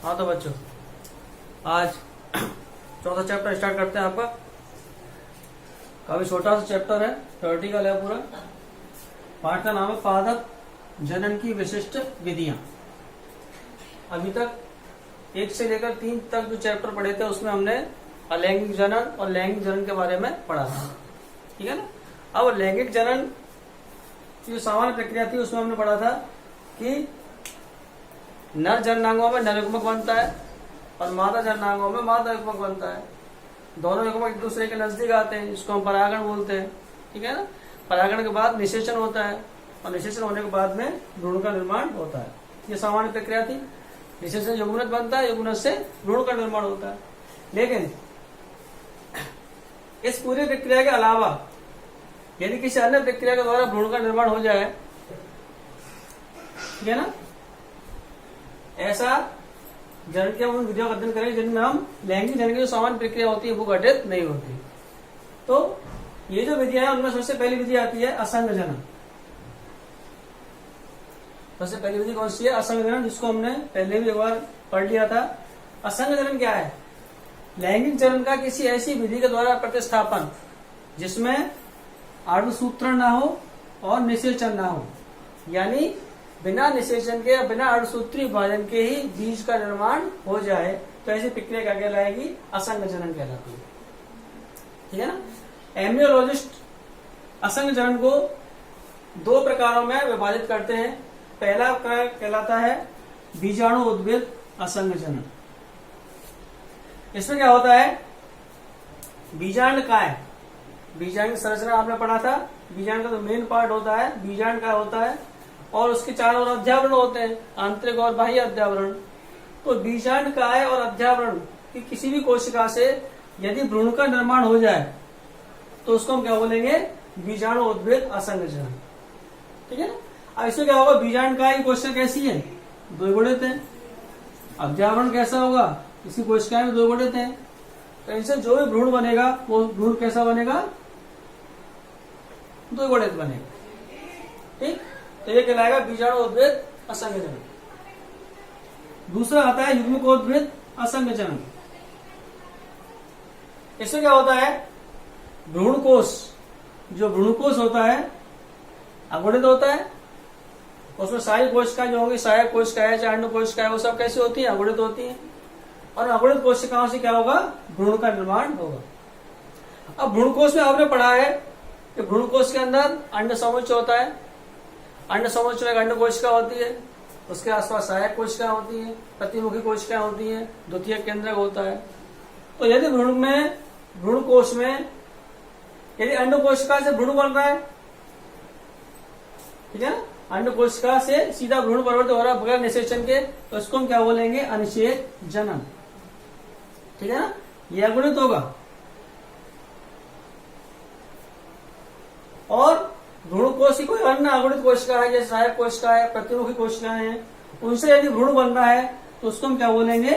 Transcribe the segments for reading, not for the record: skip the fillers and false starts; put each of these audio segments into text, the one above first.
हाँ तो बच्चों, आज चौथा चैप्टर स्टार्ट करते हैं। आपका काफी छोटा सा चैप्टर है, थ्योरेटिकल है पूरा। पाठ का नाम है पादप जनन की विशिष्ट विधियां। अभी तक 1 से लेकर 3 तक जो चैप्टर पढ़े थे उसमें हमने अलैंगिक जनन और लैंगिक जनन के बारे में पढ़ा था, ठीक है ना। अब लैंगिक जनन की जो सामान्य प्रक्रिया थी उसमें हमने पढ़ा था कि नर जननांगों में नर युग्मक बनता है और मादा जननांगों में मादा युग्मक बनता है। दोनों युग्मक एक दूसरे के नजदीक आते हैं, जिसको हम परागण बोलते हैं, ठीक है ना। परागण के बाद निषेचन होता है और निषेचन होने के बाद में भ्रूण का निर्माण होता है। ये सामान्य प्रक्रिया थी। निषेचन युग्मनज बनता है, युग्मनज से भ्रूण का निर्माण होता है। लेकिन इस पूरी प्रक्रिया के अलावा यदि किसी अन्य प्रक्रिया के द्वारा भ्रूण का निर्माण हो जाए, ठीक है ना, ऐसा जनन की हम उन विधियों का अध्ययन करेंगे जिनमें हम लैंगिक जनन की जो सामान्य प्रक्रिया होती है वो घटित नहीं होती। तो ये जो विधियां हैं उनमें सबसे पहली विधि आती है असंग जनन। सबसे पहली विधि कौन सी है? असंग जनन, जिसको हमने पहले भी एक बार पढ़ लिया था। असंग जनन क्या है? लैंगिक जनन का किसी ऐसी विधि के द्वारा प्रतिस्थापन जिसमें अर्धसूत्रण ना हो और निषेचन ना हो, यानी बिना निषेचन के या बिना अर्धसूत्री विभाजन के ही बीज का निर्माण हो जाए, तो ऐसी प्रक्रिया क्या कहलाएगी? असंग जनन कहलाती है, ठीक है ना। एम्ब्रियोलॉजिस्ट असंग जनन को 2 प्रकारों में विभाजित करते हैं। पहला कहलाता है बीजाणु उद्भिद असंग जनन। इसमें क्या होता है? बीजांड काय, बीजांड की संरचना आपने पढ़ा था। बीजांड का तो मेन पार्ट होता है बीजांड काय होता है, और उसके चारों ओर अध्यावरण होते हैं, आंतरिक और बाह्य अध्यावरण। तो बीजांड काय और अध्यावरण की किसी भी कोशिका से यदि भ्रूण का निर्माण हो जाए तो उसको हम क्या बोलेंगे? बीजाणु उद्भिद असंग जनन, ठीक है ना। अब इसमें क्या होगा? बीजांड काय की कोशिका कैसी है? द्विगुणित है। अध्यावरण कैसा होगा? इसी कोशिका में द्विगुणित है। तो इनसे जो भी भ्रूण बनेगा वो भ्रूण कैसा बनेगा? द्विगुणित बनेगा, ठीक। तो ये कहलाएगा बीजाणु उद्भिद असंग जनन। दूसरा आता है युग्मकोद्भिद असंग जनन। इसमें क्या होता है? भ्रूण कोश, जो भ्रूण कोश होता है अगुणित होता है। उसमें सारी कोशिकाएं जो होंगी, सहायक कोशिकाएं चाहे अंड कोशिकाएं, वो सब कैसी होती है? अगुणित होती है। और अगुणित कोशिकाओं से क्या होगा? भ्रूण का निर्माण होगा। अब भ्रूण कोश में आपने पढ़ा है कि भ्रूण कोश के अंदर अंड समुच्चय होता है। अंड समुच्चय में अंड कोशिका होती है, उसके आसपास सहायक कोशिका होती है, प्रतिमुखी कोशिकाएं होती है, द्वितीयक केंद्रक होता है। तो यदि भ्रूण कोश में यदि अंड कोशिका से भ्रूण बन रहा है, ठीक है ना, अंड कोशिका से सीधा भ्रूण परिवर्तित हो रहा है बगैर निषेचन के, तो इसको हम क्या बोलेंगे? अनिषेक जनन, ठीक है ना। यह अगुणित होगा। और भ्रूण कोश की कोई अन्य अगुणित कोशिका है, जैसे सहायक कोशिका है, प्रतिमुखी कोशिकाएं हैं, उनसे यदि भ्रूण बन रहा है तो उसको हम क्या बोलेंगे?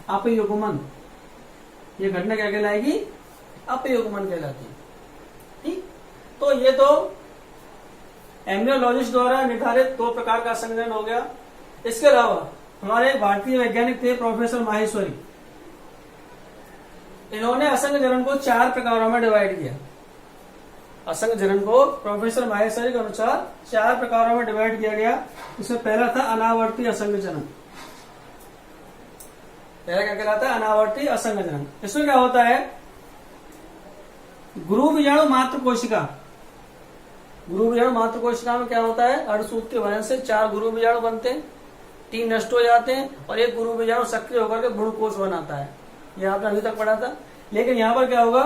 अपयुग्मन। ये घटना क्या कहलाएगी? अपयुग्मन कहलाती है, ठीक। तो ये तो एम्ब्रियोलॉजिस्ट द्वारा निर्धारित 2 प्रकार का असंग जनन हो गया। इसके अलावा हमारे भारतीय वैज्ञानिक थे प्रोफेसर माहेश्वरी। इन्होंने असंग जनन को 4 प्रकारों में डिवाइड किया। असंग जनन को प्रोफेसर माहेश्वरी के अनुसार 4 प्रकारों में डिवाइड किया गया। इसमें पहला था अनावर्ती असंग जनन। पहला क्या कहलाता है? अनावर्ती असंग जनन। इसमें क्या होता है? गुरु बीजाणु मात्र कोशिका। गुरु बीजाणु मात्र कोशिका में क्या होता है? अर्धसूत्री विभाजन से 4 गुरु बीजाणु बनते हैं, 3 नष्ट हो जाते हैं और 1 गुरु बीजाणु सक्रिय होकर के भ्रूण कोश बनाता है। यह आपने अभी तक पढ़ा था। लेकिन यहाँ पर क्या होगा?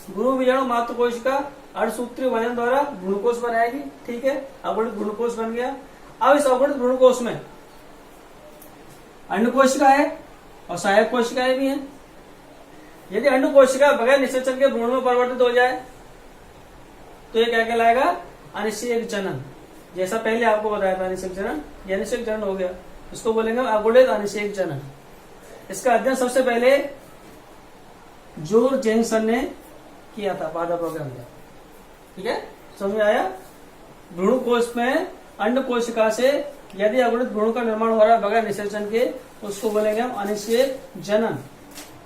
गुरु बीजाणु मात्र कोशिका अर्धसूत्री विभाजन द्वारा भ्रूण कोश बनाएगी, ठीक है। अगुणित भ्रूण कोश बन गया। अब इस अगुणित भ्रूण कोश में अंड कोशिका है और सहायक कोशिकाएं भी हैं। यदि अंड कोशिका बगैर निषेचन के भ्रूण में परिवर्तित हो जाए तो ये क्या कहलाएगा? अनिषेक जनन। जैसा पहले आपको बताया था अनिषेक जनन, ये अनिषेक जनन हो गया। इसको बोलेंगे अगुणित अनिषेक जनन। इसका अध्ययन सबसे पहले जोर जेनसन ने किया था पादपों के अंदर, ठीक है। समझ में आया? भ्रूण कोश में अंड कोशिका से यदि अगुणित भ्रूण का निर्माण हो रहा है बगैर निषेचन के, तो उसको बोलेंगे हम अनिषेक जनन।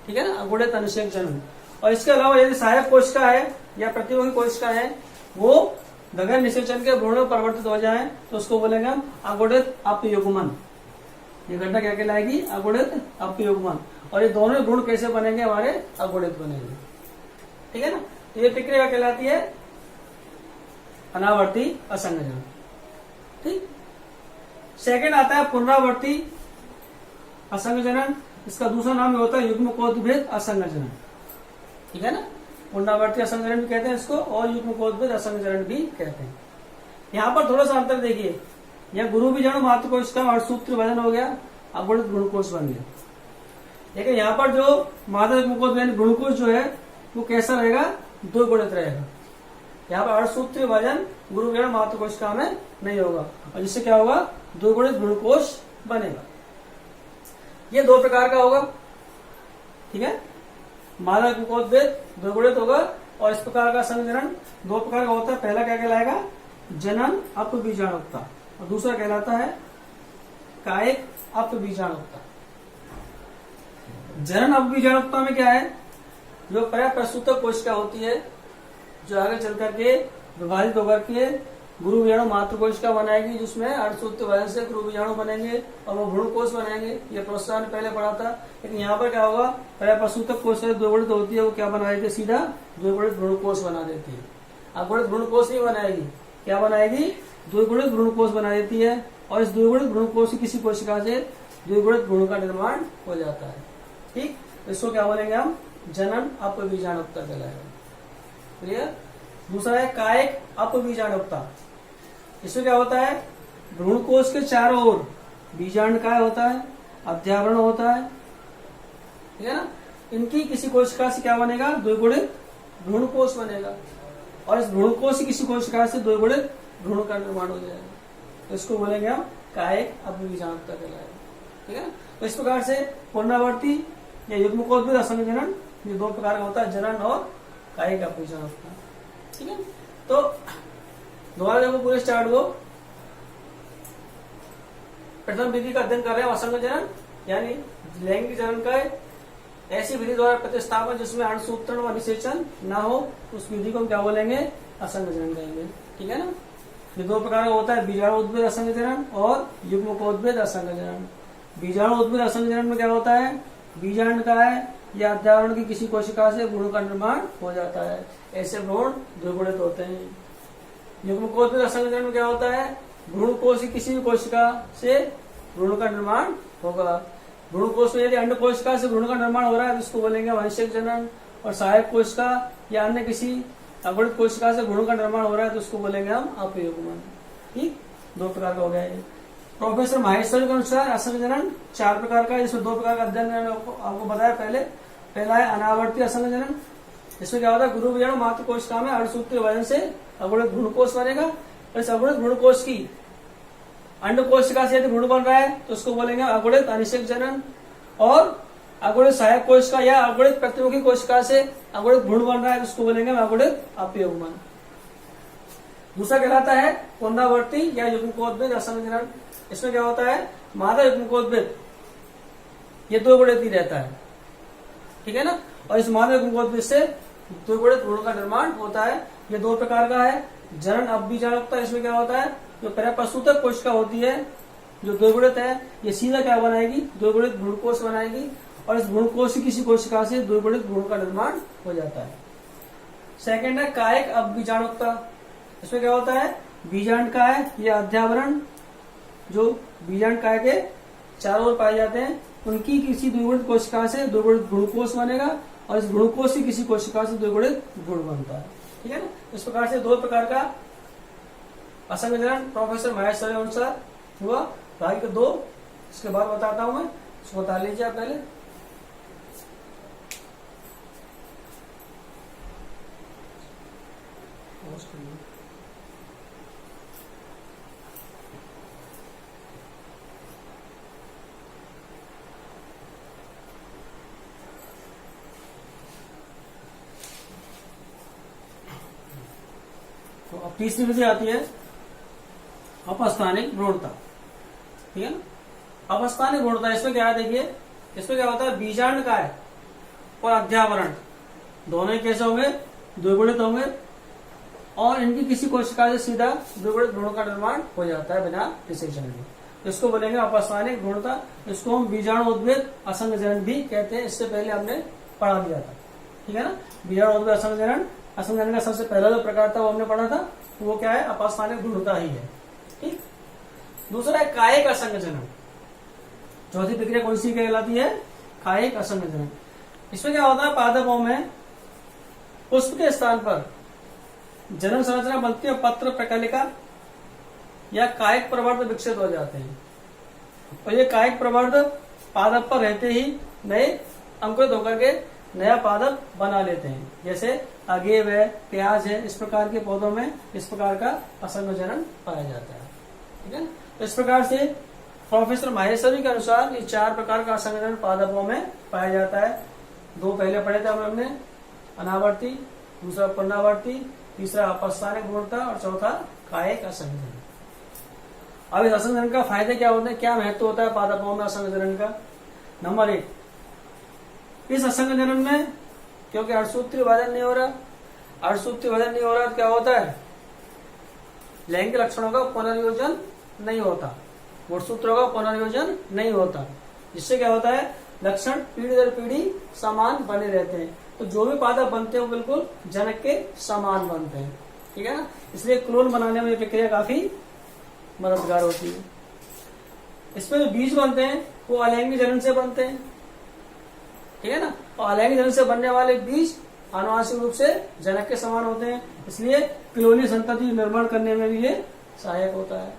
ठीक है ना, अगुणित अनिषेक जनन। और इसके अलावा यदि सहायक कोशिका है या प्रतियोगी कोशिका है, वो बगैर निषेचन के भ्रूण में परिवर्तित हो जाए, तो उसको बोलेंगे हम अगुणित अपयुग्मन। ये घटना क्या कहलाएगी? अगुणित अपयुग्मन। और ये दोनों भ्रूण कैसे बनेंगे? हमारे अगुणित बनेंगे। ठीक है ना, तो ये प्रक्रिया कहलाती है अनावर्ती असंघजन। ठीक। सेकंड आता है पुनरावर्ती असंघजन। इसका दूसरा नाम होता है युग्मकोद्भेद असंघजन। ठीक है ना, पुनरावर्ती असंघजन भी कहते हैं इसको, और युग्मकोद्भेद असंघजन भी कहते हैं। यहाँ पर थोड़ा सा अंतर देखिए, यह गुरु बीजाणु मातृकोश का अर्धसूत्र विभाजन हो गया, अगुणित भ्रूणकोश बन गया। लेकिन यहाँ पर जो मादा युग्मकोद्भेद भ्रूणकोश जो है वो कैसा रहेगा? द्विगुणित रहेगा। यहाँ पर अर्धसूत्री विभाजन गुरु बीजाणु मातृकोशिका में नहीं होगा, और जिससे क्या होगा? द्विगुणित भ्रूणकोश बनेगा। ये दो प्रकार का होगा। ठीक है, मादा युग्मकोद्भेद द्विगुणित होगा, और इस प्रकार का संघजन दो प्रकार का होता है। पहला क्या कहलाएगा? जनन अपबीजाणुकता, और दूसरा कहलाता है कायिक अपबीजाणुकता। जनन अपबीजाणुकता में क्या है? जो प्रसूतक कोशिका होती है, जो आगे चल करके विभाजित होकर के गुरु बीजाणु मातृकोशिका बनाएगी, जिसमें अर्धसूत्र विभाजन से गुरु बीजाणु बनेंगे और वो भ्रूणकोश बनेंगे। ये प्रोत्साहन पहले पढ़ा था। लेकिन यहाँ पर क्या होगा? प्रसूतक कोशिका द्विगुणित होती है, वो क्या बना देती है? सीधा द्विगुणित भ्रूणकोश बना देती है। अगुणित भ्रूणकोश नहीं बनाएगी, क्या बनाएगी? द्विगुणित भ्रूणकोश बना देती है, और इस द्विगुणित भ्रूणकोश की किसी कोशिका से द्विगुणित भ्रूण का निर्माण हो जाता है। ठीक, इसको क्या बोलेंगे हम? जनन अपबीजाणुकता कहलाएगा। क्लियर? दूसरा है कायिक अपबीजाणुकता। इसमें क्या होता है? भ्रूणकोश के चारों ओर बीजांडकाय होता है, अध्यावरण होता है। ठीक है ना, इनकी किसी कोशिका से क्या बनेगा? द्विगुणित भ्रूणकोश बनेगा, और इस भ्रूणकोश की किसी कोशिका से द्विगुणित भ्रूण का निर्माण हो जाएगा। तो इसको बोलेंगे हम कायिक अपबीजाणुकता कहलाएगा। ठीक है ना, तो इस प्रकार से पुनरावर्ती या युग्मकोद्भेद असंघजन ये दो प्रकार का होता है, जनन और कायिक अपबीजाणुकता। ठीक है, तो दोबारा देखो पूरे स्टार्ट हो। प्रथम विधि का अध्ययन कर रहे हैं असंघजन, यानी लैंगिक जनन का ऐसी विधि द्वारा प्रतिस्थापन जिसमें अणुसूत्रण व निषेचन ना हो, उस विधि को हम क्या बोलेंगे? असंघजन कहेंगे। ठीक है ना, ये दो प्रकार का होता है, बीजाणु उद्भेद असंघजन और युग्मकोद्भेद असंघजन। बीजाणु उद्भेद असंघजन में क्या होता है? बीजांडकाय या अध्यावरण की किसी कोशिका से भ्रूण का निर्माण हो जाता है, ऐसे भ्रूण द्विगुणित होते हैं। युग्मकोद्भेद असंघजन में क्या होता है? भ्रूणकोश की किसी भी कोशिका से भ्रूण का निर्माण होगा। भ्रूणकोश में यदि अंड कोशिका से भ्रूण का निर्माण हो रहा है तो इसको बोलेंगे अनिषेक जनन, और सहायक कोशिका या अन्य किसी अगुणित कोशिका से भ्रूण का निर्माण हो रहा है तो उसको बोलेंगे हम अपयुग्मन। ठीक, दो प्रकार का हो गया ये। प्रोफेसर माहेश्वरी के अनुसार असंघजन 4 प्रकार का, जिसमें 2 प्रकार का अध्ययन मैंने आपको बताया पहले। पहला है अनावर्ती असंघजन, इसमें क्या होता है? गुरु बीजाणु मातृ कोशिका में अर्धसूत्री विभाजन से अगुणित भ्रूणकोश बनेगा, और इस अगुणित भ्रूणकोश की अंड कोशिका से यदि भ्रूण बन रहा है तो उसको बोलेंगे अगुणित अनिषेक जनन, और अगुणित सहायक कोशिका या अगुणित प्रतिमुखी कोशिका से अगुणित भ्रूण बन रहा है तो उसको बोलेंगे अगुणित अपयुग्मन। दूसरा कहलाता है पुनरावर्ती या युग्मकोद्भेद असंघजन। इसमें क्या होता है? मादा युग्मकोद्भेद ये द्विगुणित ही रहता है। ठीक है ना, और इस मादा युग्मकोद्भेद से द्विगुणित भ्रूण का निर्माण होता है। ये 2 प्रकार का है। जनन अपबीजाणुकता, इसमें क्या होता है? जो प्रसूतक कोशिका होती है जो द्विगुणित है, ये सीधा क्या बनाएगी? द्विगुणित भ्रूणकोश बनाएगी, और इस भ्रूणकोश की किसी कोशिका से द्विगुणित भ्रूण का निर्माण हो जाता है। सेकंड है कायिक अपबीजाणुकता। इसमें क्या होता है? बीजांडकाय या अध्यावरण जो बीजांडकाय के चारों ओर पाए जाते हैं, उनकी किसी द्विगुणित कोशिका से द्विगुणित भ्रूणकोश बनेगा, और इस भ्रूणकोश की किसी कोशिका से द्विगुणित भ्रूण बनता है। ठीक है ना, इस प्रकार से 2 प्रकार का असंघजन प्रोफेसर माहेश्वरी के अनुसार हुआ। बाकी के 2 इसके बाद बताता हूं मैं, इसको बता लीजिए आप पहले। तो अब तीसरी विधि आती है अपस्थानिक भ्रूणता। ठीक है ना। अपस्थानिक गुणता इसमें क्या है, देखिए इसमें क्या होता है, बीजांड का है और अध्यावरण दोनों ही कैसे होंगे, द्विगुणित होंगे और इनकी किसी कोशिका से सीधा द्विगुणित गुणों का निर्माण हो जाता है बिना निषेचन के। इसको बोलेंगे अपस्थानिक गुणता। इसको हम बीजाणु उद्भिद असंग जनन भी कहते हैं। इससे पहले हमने पढ़ा दिया था, ठीक है ना। बीजाणु उद्भिद असंग जनन, असंग जनन का सबसे पहला जो प्रकार था वो हमने पढ़ा था, वो क्या है, अपस्थानिक गुणता ही है। ठीक। दूसरा है कायिक असंग जनन। चौथी प्रक्रिया कौन सी कहलाती है, कायिक असंग जनन। इसमें क्या होता है, पादपों में पुष्प के स्थान पर जन्म संरचना बनती है, पत्र प्रकलिका या कायिक प्रवर्ध विकसित हो जाते हैं और ये कायिक प्रवर्ध पादप पर रहते ही नए अंकुरित होकर के नया पादप बना लेते हैं। जैसे अगेव है, प्याज है, इस प्रकार के पौधों में इस प्रकार का असंग जनन पाया जाता है। ठीक है। तो इस प्रकार से प्रोफेसर माहेश्वरी के अनुसार ये 4 प्रकार का असंग जनन पादपों में पाया जाता है। 2 पहले पढ़े थे हमने, अनावर्ती, दूसरा पुनरावर्ती, तीसरा अपस्थानिक गुणता और चौथा कायिक असंग जनन। अब इस असंग जनन का फायदे क्या होते हैं, क्या महत्व होता है पादपों में असंग जनन का। नंबर 1, इस असंग जनन में क्योंकि अर्धसूत्री विभाजन नहीं हो रहा, अर्धसूत्री विभाजन नहीं हो रहा तो क्या होता है, लैंगिक लक्षणों का पुनर्योजन नहीं होता, गुणसूत्रों का पुनर्योजन नहीं होता, जिससे क्या होता है, लक्षण पीढ़ी दर पीढ़ी समान बने रहते हैं। तो जो भी पादप बनते हैं वो बिल्कुल जनक के समान बनते हैं। ठीक है ना। इसलिए क्लोन बनाने में ये प्रक्रिया काफी मददगार होती है। इसमें जो बीज बनते हैं वो अलैंगिक जनन से बनते हैं। ठीक है ना। और अलैंगिक जनन से बनने वाले बीज आनुवांशिक रूप से जनक के समान होते हैं, इसलिए क्लोनीय संतति निर्माण करने में भी ये सहायक होता है।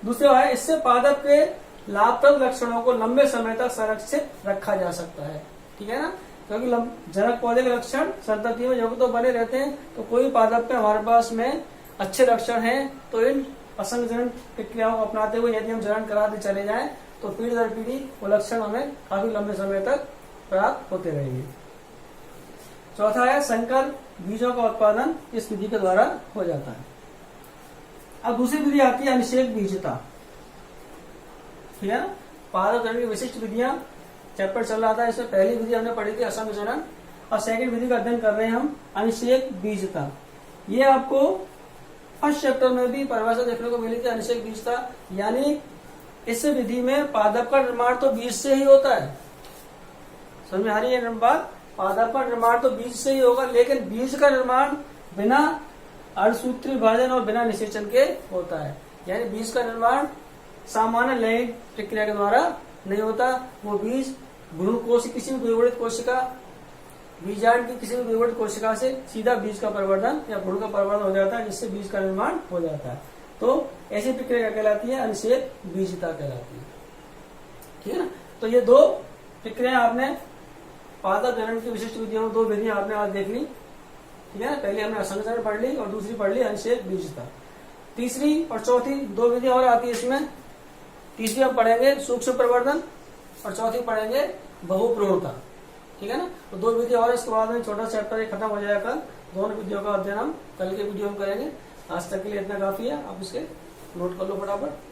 दूसरा है, इससे पादप के लाभप्रद लक्षणों को लंबे समय तक संरक्षित रखा जा सकता है। ठीक है ना। क्योंकि जनक पौधे के लक्षण संतति में जब तो बने रहते हैं, तो कोई पादप पे हमारे पास में अच्छे लक्षण हैं तो इन असंग जनन प्रक्रियाओं को अपनाते हुए यदि हम जनन कराते चले जाएं तो पीढ़ी दर पीढ़ी वो लक्षण हमें काफी लंबे समय तक प्राप्त होते रहेंगे। चौथा है, संकर बीजों का उत्पादन इस विधि के द्वारा हो जाता है। अब दूसरी विधि आती है अनिषेक बीजता। ठीक है ना। पादप जनन की विशिष्ट विधियां चैप्टर चल रहा था, इसमें पहली विधि हमने पढ़ी थी असंग जनन और सेकंड विधि का अध्ययन कर रहे हैं हम अनिषेक बीजता। ये आपको फर्स्ट चैप्टर में भी परिभाषा देखने को मिली थी, अनिषेक बीजता। यानी इस विधि में पादप का निर्माण तो बीज से ही होता है। समझ में आ रही है बात। पादप का निर्माण तो बीज से ही होगा, लेकिन बीज का निर्माण बिना अर्धसूत्री विभाजन और बिना निषेचन के होता है। यानी बीज का निर्माण सामान्य लैंगिक प्रक्रिया के द्वारा नहीं होता। वो बीज भ्रूण कोश किसी भी द्विगुणित कोशिका, बीजांड की किसी भी द्विगुणित कोशिका से सीधा बीज का परिवर्धन या भ्रूण का परिवर्धन हो जाता है, जिससे बीज का निर्माण हो जाता है। तो ऐसी प्रक्रिया कहलाती है अनिषेक बीजता कहलाती है। ठीक है ना। तो ये 2 प्रक्रिया आपने पादप जनन की विशिष्ट विधियों में 2 विधियां आपने आज देख ली। ठीक है ना। पहले हमने असंग जनन पढ़ ली और दूसरी पढ़ ली अनिषेक बीजता। तीसरी और चौथी 2 विधियां और आती है इसमें। तीसरी हम पढ़ेंगे सूक्ष्म प्रवर्धन और चौथी पढ़ेंगे बहुभ्रूणता। ठीक है ना। तो 2 विधि और इसके बाद में छोटा चैप्टर खत्म हो जाएगा। दोनों विधियों का अध्ययन हम कल के वीडियो में करेंगे। आज तक के लिए इतना काफी है, आप इसके नोट कर लो फटाफट।